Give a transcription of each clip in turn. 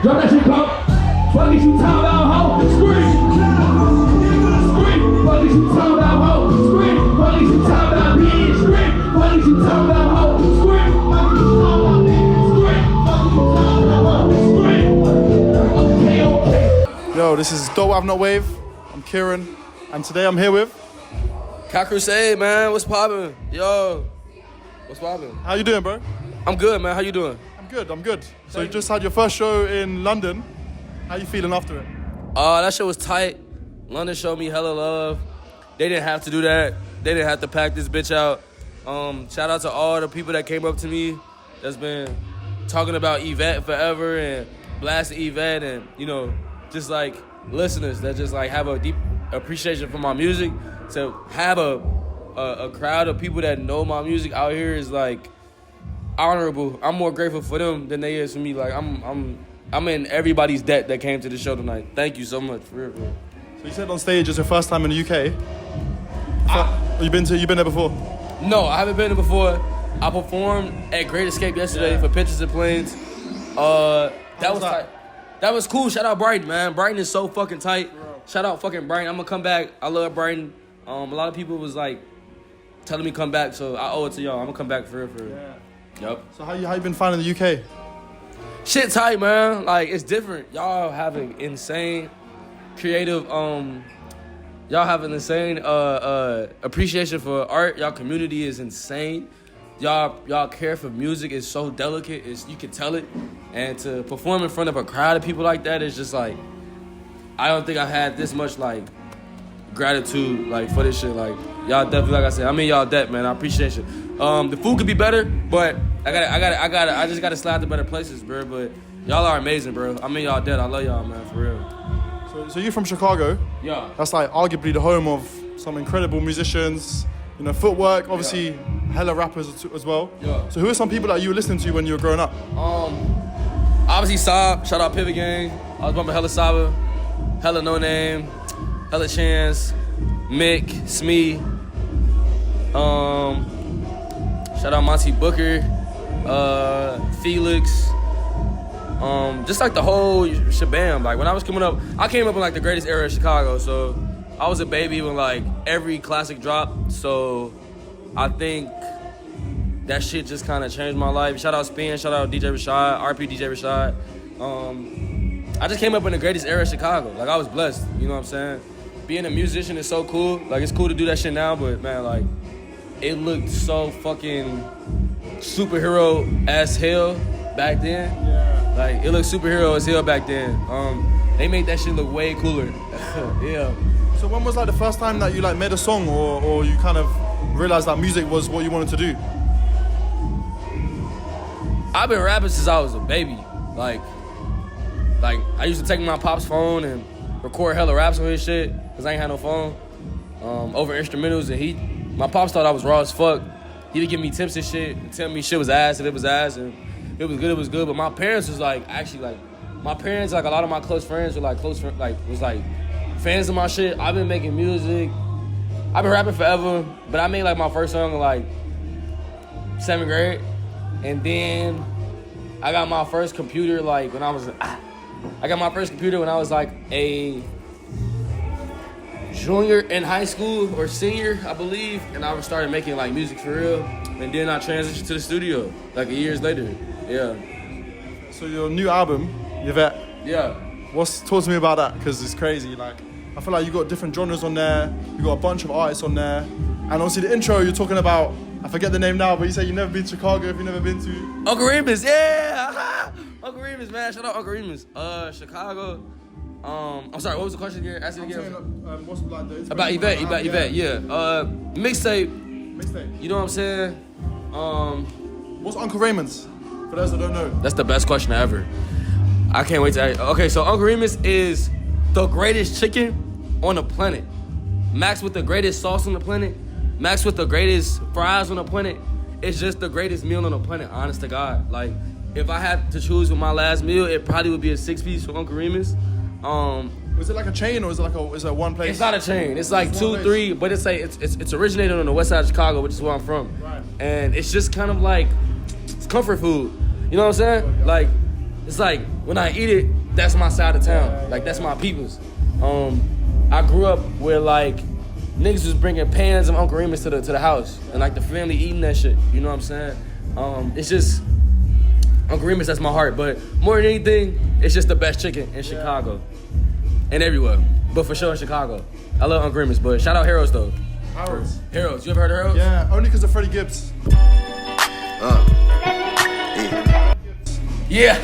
Drop that shit, come. Fuck is you talking about, ho? Scream. Scream. Fuck is you talking about, ho? Scream. Fuck is you talking about, bitch? Scream. Fuck is you talking about, ho? Scream. Fuck is you talking about, bitch? Scream. Fuck is you talking about, ho? Scream. Okay. Yo, this is DOTWAVNOTWAVE. I'm Kieran, and today I'm here with Kaicrewsade, man. What's poppin'? Yo, what's poppin'? How you doing, bro? I'm good, man. How you doing? I'm good. So you just had your first show in London. How you feeling after it? That shit was tight. London showed me hella love. They didn't have to do that. They didn't have to pack this bitch out. Shout out to all the people that came up to me that's been talking about Yvette forever and blasting Yvette and, you know, just like listeners that just like have a deep appreciation for my music. To have a crowd of people that know my music out here is like honorable. I'm more grateful for them than they is for me. Like I'm in everybody's debt that came to the show tonight. Thank you so much, for real. So you said on stage it's your first time in the UK. You been there before? No, I haven't been there before. I performed at Great Escape yesterday for Pictures and Planes. That was tight. That was cool. Shout out Brighton, man. Brighton is so fucking tight. Shout out fucking Brighton. I'm gonna come back. I love Brighton. A lot of people was like telling me come back, so I owe it to y'all. I'm gonna come back for real. Yeah. Yep. So how you been finding the UK? Shit tight, man. Like, it's different. Y'all have an insane creative, y'all have an insane appreciation for art. Y'all community is insane. Y'all care for music. It's so delicate. You can tell it. And to perform in front of a crowd of people like that is just like, I don't think I've had this much like gratitude like for this shit. Like, y'all definitely, like I said, I'm in y'all debt, man. I appreciate you. The food could be better, but I just gotta slide to better places, bro. But y'all are amazing, bro. I'm in y'all debt. I love y'all, man, for real. So you're from Chicago. Yeah. That's like arguably the home of some incredible musicians. You know, Footwork, obviously, hella rappers as well. Yeah. So who are some people that you were listening to when you were growing up? Obviously Saab. Shout out Pivot Gang. I was bumping hella Saba, hella Noname, hella Chance, Mick, Smee. Shout out Monty Booker, Felix, just like the whole shabam. Like when I was coming up, I came up in like the greatest era of Chicago, so I was a baby when like every classic dropped. So I think that shit just kind of changed my life. Shout out Spinn, shout out DJ Rashad, R.I.P DJ Rashad. I just came up in the greatest era of Chicago. Like I was blessed, you know what I'm saying? Being a musician is so cool. Like it's cool to do that shit now, but man, like it looked so fucking superhero as hell back then. Yeah. Like it looked superhero as hell back then. They made that shit look way cooler. Yeah. So when was like the first time that you like made a song or you kind of realized that music was what you wanted to do? I've been rapping since I was a baby. Like I used to take my pop's phone and record hella raps on his shit because I ain't had no phone over instrumentals, and my pops thought I was raw as fuck. He would give me tips and shit and tell me shit was ass, if it was ass, and it was good, it was good. But my parents was like, actually like, my parents, like a lot of my close friends were like was like fans of my shit. I've been making music. I've been rapping forever, but I made like my first song in like 7th grade. And then I got my first computer like when I was like a junior in high school or senior, I believe. And I started making like music for real. And then I transitioned to the studio like years later. Yeah. So your new album, Yvette. Yeah. Talk to me about that, because it's crazy. Like, I feel like you got different genres on there. You got a bunch of artists on there. And obviously the intro, you're talking about, I forget the name now, but you say you've never been to Chicago if you've never been to... Uncle Remus, yeah! Uncle Remus, man. Shout out Uncle Remus. Chicago. I'm sorry, what was the question again? Ask it again. Saying, what's like the about Yvette, yeah. Mixtape. You know what I'm saying? What's Uncle Remus? For those that don't know. That's the best question ever. I can't wait to ask. Okay, so Uncle Remus is the greatest chicken on the planet. Max with the greatest sauce on the planet. Max with the greatest fries on the planet. It's just the greatest meal on the planet, honest to God. Like, if I had to choose with my last meal, it probably would be a 6-piece from Uncle Remus. Was it like a chain or is it one place? It's not a chain. It's like 2, 3, but it's originated on the west side of Chicago, which is where I'm from. Right. And it's just kind of like, it's comfort food. You know what I'm saying? Like, it's like when I eat it, that's my side of town. Like that's my peoples. I grew up where like niggas was bringing pans of Uncle Remus to the house, and like the family eating that shit. You know what I'm saying? It's just Uncle Remus, that's my heart. But more than anything, it's just the best chicken in Chicago and everywhere. But for sure in Chicago, I love Uncle Remus. But shout out Heroes though. Heroes. You ever heard of Heroes? Yeah, only because of Freddie Gibbs. Yeah.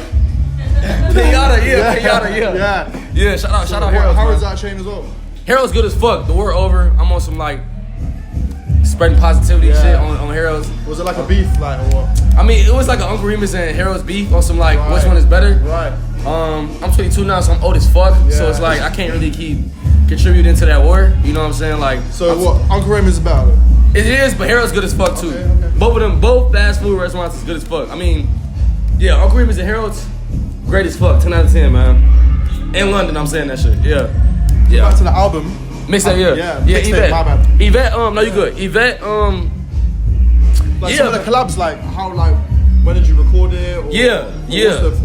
Pinata, yeah. Shout out Heroes. How is that chain as well? Heroes good as fuck. The war over. I'm on some like spreading positivity shit on Heroes. Was it like a beef, like, or what? I mean, it was like an Uncle Remus and Heroes beef on some like which one is better. Right. I'm 22 now, so I'm old as fuck. So it's like I can't really keep contributing to that war. You know what I'm saying? Like. So what? Uncle Remus is about it. It is, but Heroes good as fuck too. Okay. Both of them, both fast food restaurants is good as fuck. I mean, yeah, Uncle Remus and Heroes, great as fuck. 10 out of 10, man. In London, I'm saying that shit. Yeah. Back to the album. Mixtape, yeah, mixtape, Yvette. my bad. Yvette, no, you good. Yvette, like some of the collabs, like how, like, when did you record it? Or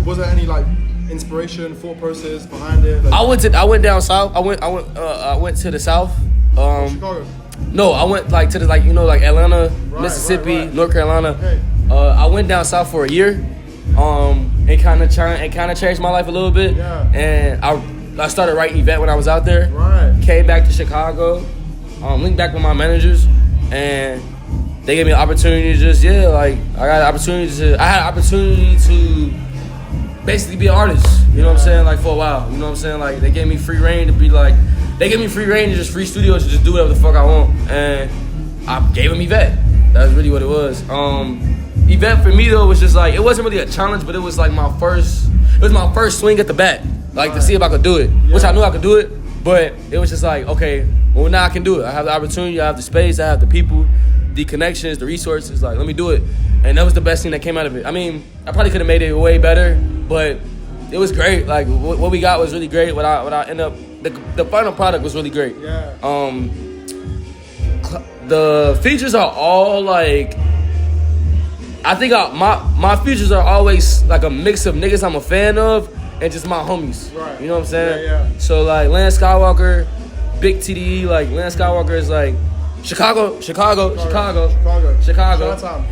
was there any like inspiration, thought process behind it? Like, I went down south. I went to the south. Chicago. No, I went like to the like Atlanta, Mississippi, North Carolina. Okay. I went down south for a year. It kind of changed my life a little bit. Yeah. And I started writing Yvette when I was out there. Right. Came back to Chicago. Linked back with my managers, and they gave me an opportunity to just I had an opportunity to basically be an artist. You know what I'm saying? Like for a while. You know what I'm saying? Like they gave me free reign to be like. They gave me free reign to just free studios to just do whatever the fuck I want, and I gave him Yvette. That's really what it was. Yvette for me though was just like it wasn't really a challenge, but it was like my first swing at the bat, like to see if I could do it, which I knew I could do it, but it was just like okay, well now I can do it. I have the opportunity, I have the space, I have the people, the connections, the resources. Like let me do it, and that was the best thing that came out of it. I mean, I probably could have made it way better, but it was great. Like what we got was really great. What I end up. The final product was really great. Yeah. The features are all like, I think my features are always like a mix of niggas I'm a fan of and just my homies. Right. You know what I'm saying? Yeah. So like Lance Skiiiwalker, Big TDE, like Lance Skiiiwalker is like Chicago. Shout out.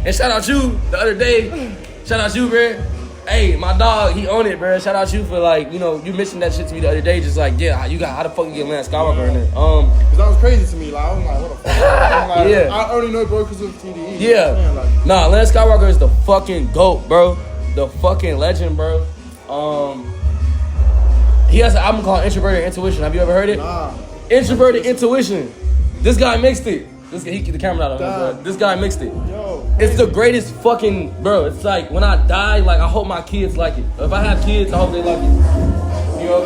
And shout out you the other day. Shout out you, bro. Hey, my dog, he owned it, bro. Shout out you for like, you know, you mentioned that shit to me the other day. Just like, how the fuck you get Lance Skiiiwalker in there? Cause that was crazy to me. Like, I was like, what the fuck? I'm like, Yeah. I only know bro because of TDE. Yeah. Like, Nah, Lance Skiiiwalker is the fucking GOAT, bro. The fucking legend, bro. He has an album called Introverted Intuition. Have you ever heard it? nah. Introverted Intuition. This guy mixed it. He keep the camera out of him, bro. This guy mixed it. Yo. It's the greatest fucking, bro. It's like when I die, like I hope my kids like it. If I have kids, I hope they like it. You know?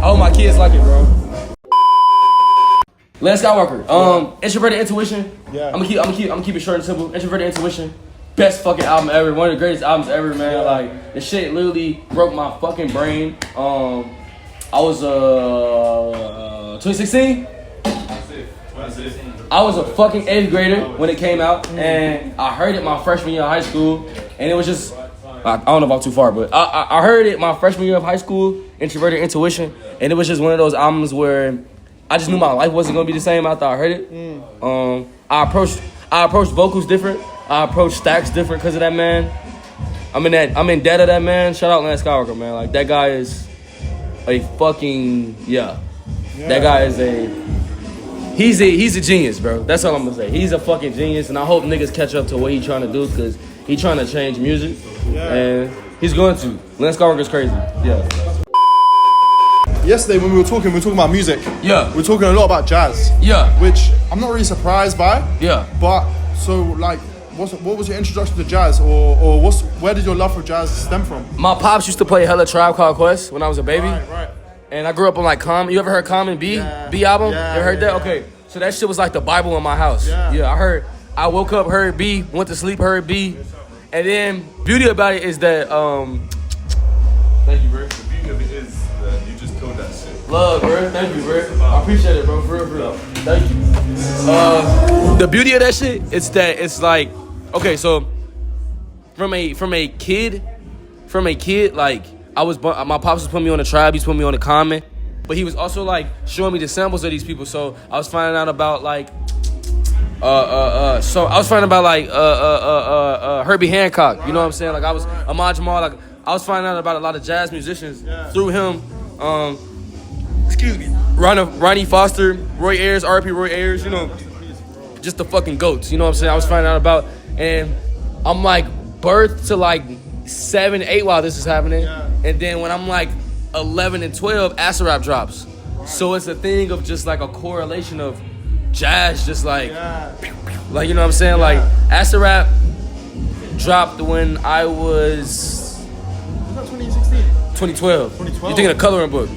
I hope my kids like it, bro. Lance Skiiiwalker. Introverted Intuition. Yeah. I'm gonna keep it short and simple. Introverted Intuition. Best fucking album ever. One of the greatest albums ever, man. Yeah. Like the shit literally broke my fucking brain. I was 2016. I was a fucking 8th grader when it came out, and I heard it my freshman year of high school, and it was just, I don't know if I'm too far, but I heard it my freshman year of high school, Introverted Intuition, and it was just one of those albums where I just knew my life wasn't gonna be the same after I heard it. I approached vocals different. I approached stacks different because of that man. I'm in debt of that man. Shout out Lance Skiiiwalker, man. Like that guy is a fucking That guy is He's a genius, bro. That's all I'm gonna say. He's a fucking genius, and I hope niggas catch up to what he's trying to do, because he's trying to change music, and he's going to. Lance Skiiiwalker's crazy. Yeah. Yesterday when we were talking about music. Yeah. We were talking a lot about jazz. Yeah. Which I'm not really surprised by. Yeah. But so like, what was your introduction to jazz, or where did your love for jazz stem from? My pops used to play hella Tribe Called Quest when I was a baby. Right. And I grew up on like Common. You ever heard Common B? Yeah. B album? Yeah, you ever heard that? yeah. Okay. So that shit was like the Bible in my house. Yeah. I woke up, heard B, went to sleep, heard B. And then beauty about it is that thank you, bro. The beauty of it is that you just killed that shit. Love, bro. Thank you, bro. I appreciate it, bro. For real. Thank you. The beauty of that shit is that it's like, okay, so from a kid from a kid, like, my pops was putting me on the Tribe, he's putting me on the Common, but he was also, like, showing me the samples of these people. So I was finding out about, like, Herbie Hancock, you know what I'm saying? Like, I was Ahmad Jamal, like, I was finding out about a lot of jazz musicians through him. Ronnie Foster, Roy Ayers, R.I.P. Roy Ayers, you know, just the fucking goats, you know what I'm saying? I was finding out about, and I'm like birthed to like 7, 8 while this is happening, and then when I'm like 11 and 12, Acid-Rap drops. So it's a thing of just like a correlation of jazz, just like, you know what I'm saying? Like Acid-Rap dropped when I was 2012. You thinking of Coloring Book?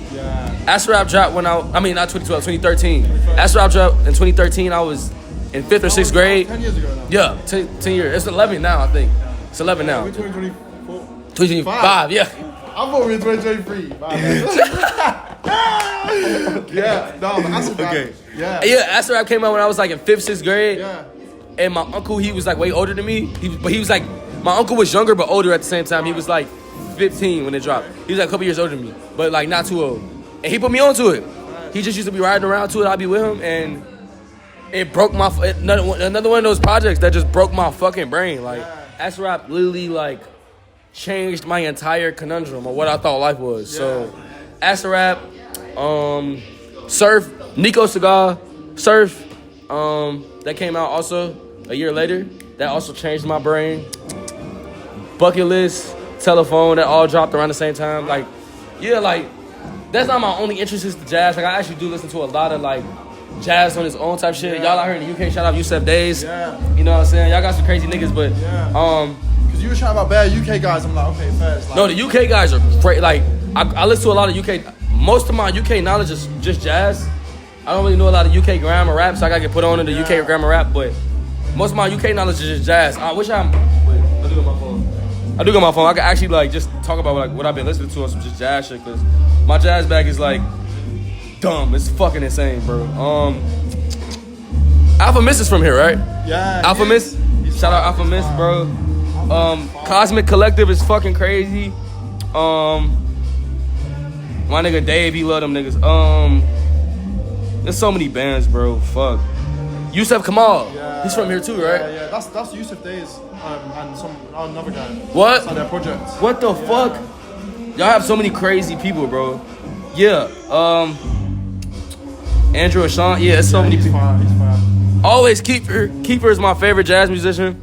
Acid-Rap dropped when not 2012, 2013. Acid-Rap dropped in 2013. I was in 5th or 6th grade. 10 years ago now. Yeah, 10 years. It's 11 now, I think. It's 11 now. We're 2024. 2025, yeah. I thought we were 2023. Yeah, no, but Acid-Rap. Okay. Yeah, Acid-Rap came out when I was like in 5th, 6th grade. Yeah. And my uncle, he was like way older than me. But he was like, my uncle was younger but older at the same time. He was like 15 when it dropped. He was like a couple years older than me, but like not too old. And he put me onto it. He just used to be riding around to it. I'd be with him, and it broke my another one of those projects that just broke my fucking brain. Like Acid-Rap literally like changed my entire conundrum of what I thought life was. So Acid-Rap, Surf, Nico Cigar, Surf, that came out also a year later. That also changed my brain. Bucket List, Telephone, that all dropped around the same time. Like, yeah, like, that's not my only interest is the jazz. Like, I actually do listen to a lot of, like, jazz on its own type shit. Y'all out here in the UK, shout out Yussef Days. Yeah. You know what I'm saying? Y'all got some crazy niggas, but, Because you were shouting about bad UK guys. I'm like, okay, fair. Like, no, the UK guys are great. Like, I listen to a lot of UK. Most of my UK knowledge is just jazz. I don't really know a lot of UK grammar rap, so I gotta get put on in the UK grammar rap, but most of my UK knowledge is just jazz. I wish I do got my phone. I could actually like just talk about like what I've been listening to on some just jazz shit, because my jazz bag is like dumb. It's fucking insane, bro. Alpha Miss is from here, right? Yeah. Alpha Miss. Shout out Alpha Miss, bro. Cosmic Collective is fucking crazy. My nigga Dave, he love them niggas. There's so many bands, bro. Fuck. Yusef Kamal. Yeah. He's from here too, right? Yeah. That's Yussef Days and another guy. What? That's on their project. What the fuck? Y'all have so many crazy people, bro. Yeah. Andrew Ashong. Yeah, it's so many people. He's fine. Always KIEFER. KIEFER is my favorite jazz musician.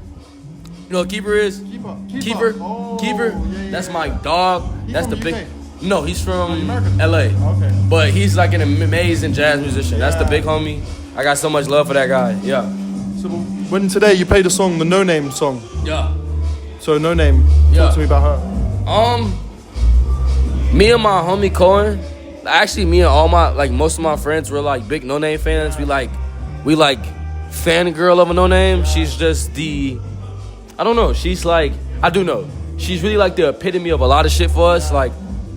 You know what KIEFER is? KIEFER. Oh, KIEFER. yeah. That's my dog. He That's from the the big. UK? No, he's from American? LA. Okay. But he's like an amazing jazz musician. That's the big homie. I got so much love for that guy. Yeah. So when today you played the song, the Noname song. Yeah. So Noname, talk to me about her. Me and my homie Cohen, actually me and all my like most of my friends were like big Noname fans. We like fangirl of a Noname. She's just I don't know. She's like, I do know. She's really like the epitome of a lot of shit for us. Like,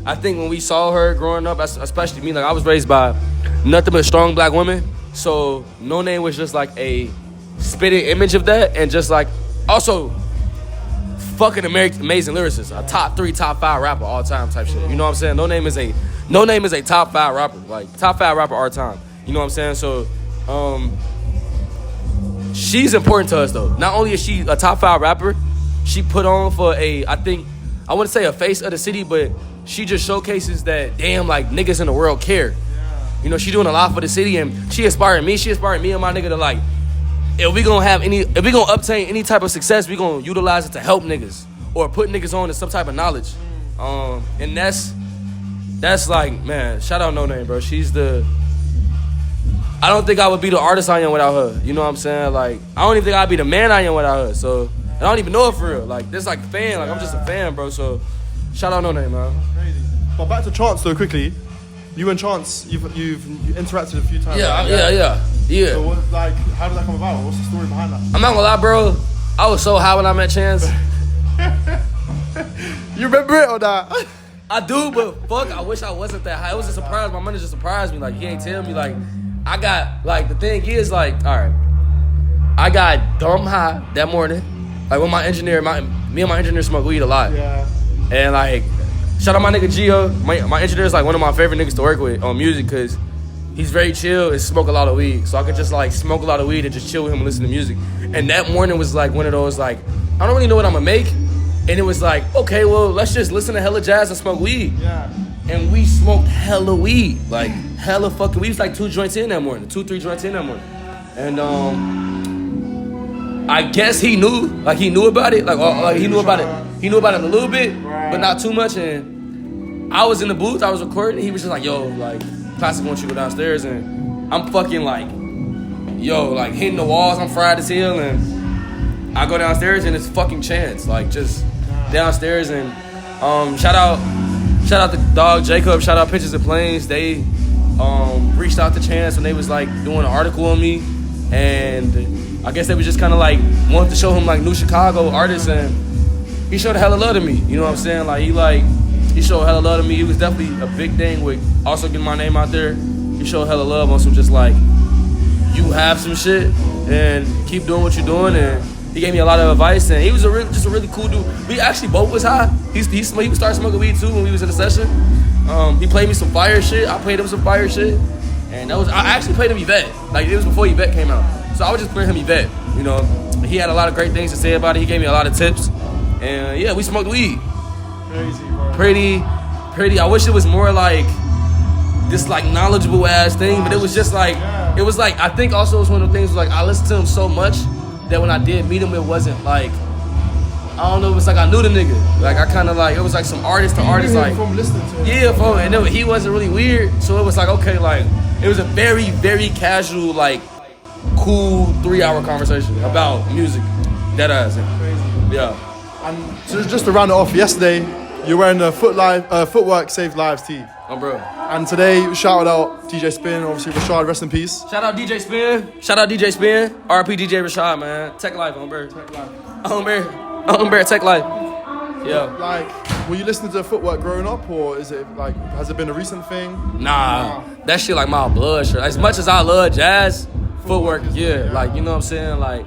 I think when we saw her growing up, especially me, like I was raised by nothing but strong black women. So Noname was just like a spitting image of that, and just like also fucking amazing lyricist, a top 3, top 5 rapper all time type shit. You know what I'm saying? Noname is a top 5 rapper, like top 5 rapper all time. You know what I'm saying? So she's important to us though. Not only is she a top 5 rapper, she put on for I wouldn't say a face of the city, but she just showcases that damn like niggas in the world care. You know, she doing a lot for the city, and she inspired me. She inspired me and my nigga to like, if we gonna obtain any type of success, we gonna utilize it to help niggas or put niggas on to some type of knowledge. And that's like, man, shout out Noname, bro. I don't think I would be the artist I am without her. You know what I'm saying? Like, I don't even think I'd be the man I am without her. So, and I don't even know her for real. Like, this like fan. Like, I'm just a fan, bro. So, shout out Noname, man. Crazy. But back to Chance though, quickly. You and Chance, you've interacted a few times. Yeah. So like, how did that come about? What's the story behind that? I'm not gonna lie, bro. I was so high when I met Chance. You remember it or not? I do, but fuck, I wish I wasn't that high. It was a surprise. My manager surprised me. Like, he ain't tell me. Like, I got, like, the thing is, like, all right. I got dumb high that morning. Like, when me and my engineer smoke weed a lot. Yeah. And like, shout out my nigga Gio. My engineer is like one of my favorite niggas to work with on music because he's very chill and smoke a lot of weed. So I could just like smoke a lot of weed and just chill with him and listen to music. And that morning was like one of those like, I don't really know what I'm gonna make. And it was like, okay, well, let's just listen to hella jazz and smoke weed. Yeah. And we smoked hella weed, like hella fucking weed. It was like 2 joints in that morning, 2-3 joints in that morning. And I guess he knew about it. Like he knew about it. He knew about it a little bit, but not too much. And I was in the booth, I was recording. And he was just like, yo, like, Classick wants you to go downstairs. And I'm fucking like, yo, like hitting the walls. I'm fried as hell. And I go downstairs and it's fucking Chance, like just downstairs. And shout out the dog Jacob. Shout out Pictures and Planes. They reached out to Chance when they was like doing an article on me. And I guess they was just kind of like wanted to show him like new Chicago artists, and he showed a hella love to me. You know what I'm saying? He showed hella love to me. He was definitely a big thing with also getting my name out there. He showed hella love on some just like, you have some shit and keep doing what you're doing. And he gave me a lot of advice, and he was just a really cool dude. We actually both was high. He started smoking weed too when we was in the session. He played me some fire shit. I played him some fire shit. And I actually played him Yvette. Like, it was before Yvette came out. So I was just playing him Yvette, you know. He had a lot of great things to say about it. He gave me a lot of tips. And yeah, we smoked weed. Crazy, bro. Pretty. I wish it was more like this like knowledgeable ass thing, but it was just like, it was like, I think also it was one of the things like I listened to him so much that when I did meet him, it wasn't like, I don't know, it was like I knew the nigga. Like I kind of like, it was like some artist to artist like. From listening to him. Yeah, and then he wasn't really weird. So it was like, okay, like, it was a very, very casual, like, cool 3-hour conversation about music. That ass. Yeah. And so just to round it off, yesterday you're wearing the Footwork Saved Lives tee. Oh, bro. And today you shouted out DJ Spinn, obviously Rashad, rest in peace. Shout out DJ Spinn. R.I.P. DJ Rashad, man. Teklife, on Bear. On Bear, Teklife. Yeah. Like, were you listening to Footwork growing up, or is it like, has it been a recent thing? Nah. That shit like my blood shirt. As much as I love jazz, Footwork, yeah. Like, you know what I'm saying? Like,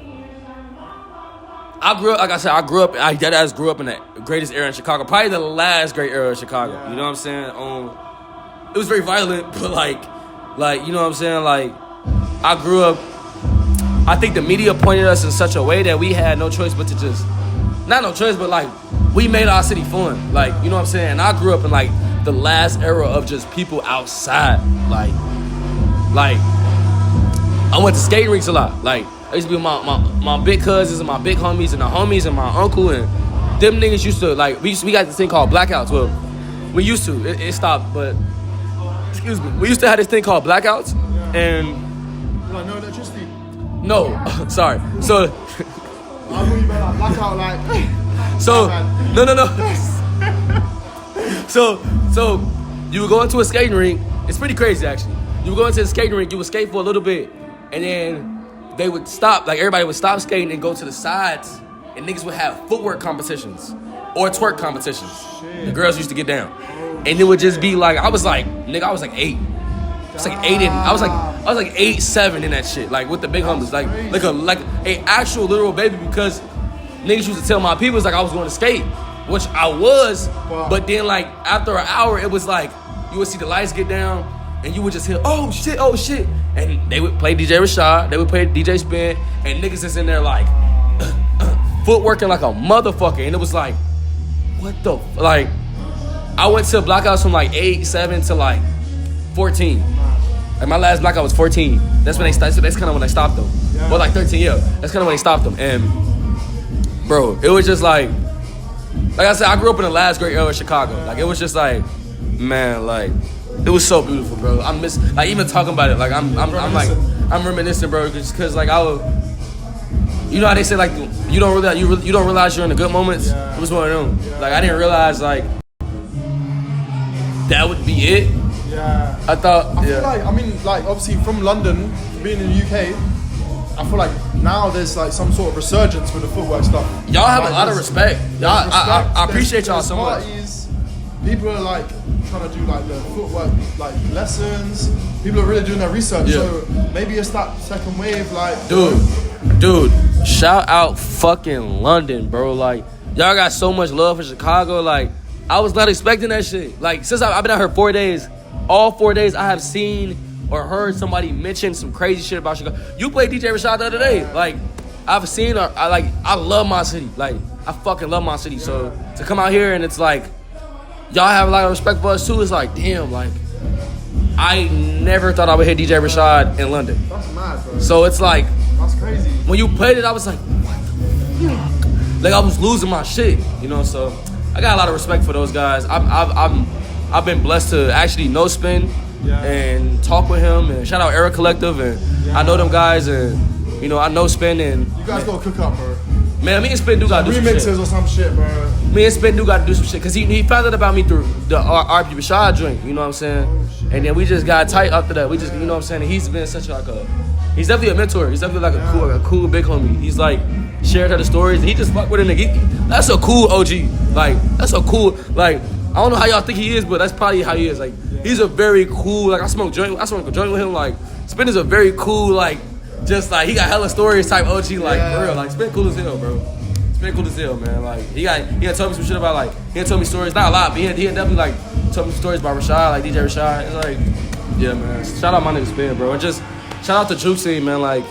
I grew up in the greatest era in Chicago. Probably the last great era of Chicago. Yeah. You know what I'm saying? It was very violent, but like, you know what I'm saying? Like, I grew up, I think the media pointed us in such a way that we had no choice but to just, not no choice, but like, we made our city fun. Like, you know what I'm saying? And I grew up in like the last era of just people outside. Like, I went to skating rinks a lot. Like, I used to be with my big cousins and my big homies and the homies and my uncle, and them niggas used to, like, we got this thing called blackouts. Well, we used to. It stopped, but, excuse me. We used to have this thing called blackouts, and... Like, no electricity? No, sorry. So... I thought you meant like blackout, like... So, no. So, you would go into a skating rink. It's pretty crazy, actually. You would go into the skating rink, you would skate for a little bit, and then they would stop, like everybody would stop skating and go to the sides, and niggas would have footwork competitions or twerk competitions. Shit. The girls used to get down. And it would just be like, I was like 8. I was like 8 and I was like 8, 7 in that shit, like with the big homies, like a actual literal baby, because niggas used to tell my people, it's like I was going to skate, which I was, but then like after an hour, it was like, you would see the lights get down, and you would just hear, oh shit. And they would play DJ Rashad, they would play DJ Spinn, and niggas is in there like, footworking like a motherfucker. And it was like, what the, like, I went to blackouts from like 8, 7 to like 14. Like my last blackout was 14. That's when they started, that's kind of when I stopped them. Yeah. Well, like 13, yeah. That's kind of when they stopped them. And bro, it was just like I said, I grew up in the last great era of Chicago. Like, it was just like, man, like, it was so beautiful, bro. I miss, like, even talking about it, like, I'm reminiscing, bro, just because, like, I was, you know how they say, like, you don't realize you're in the good moments? Yeah. It was one of them. Yeah. Like, I didn't realize, like, that would be it. Yeah. I thought, I feel like, I mean, like, obviously from London, being in the UK, I feel like now there's like some sort of resurgence with the footwork stuff. Y'all have like, a lot of respect. Y'all, I appreciate y'all so much. People are like trying to do like the footwork like lessons. People are really doing their research. Yeah. So maybe it's that second wave, like. Dude, shout out fucking London, bro. Like, y'all got so much love for Chicago. Like, I was not expecting that shit. Like, since I've been out here 4 days, all 4 days I have seen or heard somebody mention some crazy shit about Chicago. You played DJ Rashad the other day. Like, I've seen, I love my city. Like, I fucking love my city. So, to come out here and it's like, y'all have a lot of respect for us too. It's like, damn, like, I never thought I would hit DJ Rashad in London. That's mad, bro. So it's like, That's crazy. when you played it, I was like, what the fuck? Like, I was losing my shit, you know. So I got a lot of respect for those guys. I've been blessed to actually know Spinn and talk with him, and shout out Era Collective, and I know them guys, and you know I know Spinn, and You guys gotta cook up, bro. man, me and Spinn do gotta do some shit. Remixes or some shit, bro. Me and Spinn do got to do some shit because he found out about me through the R.I.P. Rashad joint, you know what I'm saying? And then we just got tight after that. We just, you know what I'm saying? And he's been such like he's definitely a mentor. He's definitely like a cool big homie. He's like shared other stories. And he just fuck with a nigga. That's a cool OG. Like, that's a cool, like, I don't know how y'all think he is, but that's probably how he is. Like, he's a very cool, like, I smoke a joint with him. Like, Spinn is a very cool, like, just like, he got hella stories type OG, like, for real. Like, Spinn cool as hell, bro. Spinn cool as hell, man. Like, he had told me some shit about, like, he had told me stories, not a lot, but he had definitely, like, told me some stories about Rashad, like DJ Rashad. It's like, yeah, man. Shout out my nigga Spinn, bro. And just shout out the Juke scene, man. Like,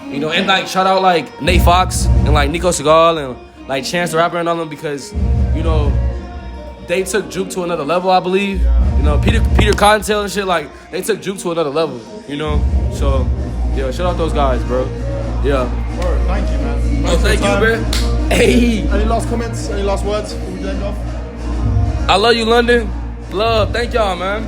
you know, and like shout out like Nate Fox and like Nico Segal and like Chance the Rapper and all them because, you know, they took Juke to another level, I believe. You know, Peter Cottontail and shit, like, they took Juke to another level, you know? So, yeah, shout out those guys, bro. Yeah. Bro, thank you, man. Oh, thank you, bro. Hey. Any last comments? Any last words before we end off? I love you, London. Love. Thank y'all, man.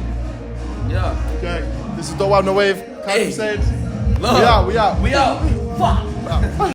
Yeah. Okay. This is DOTWAVNOTWAVE. Kaicrewsade. Love. We out. We out. Fuck.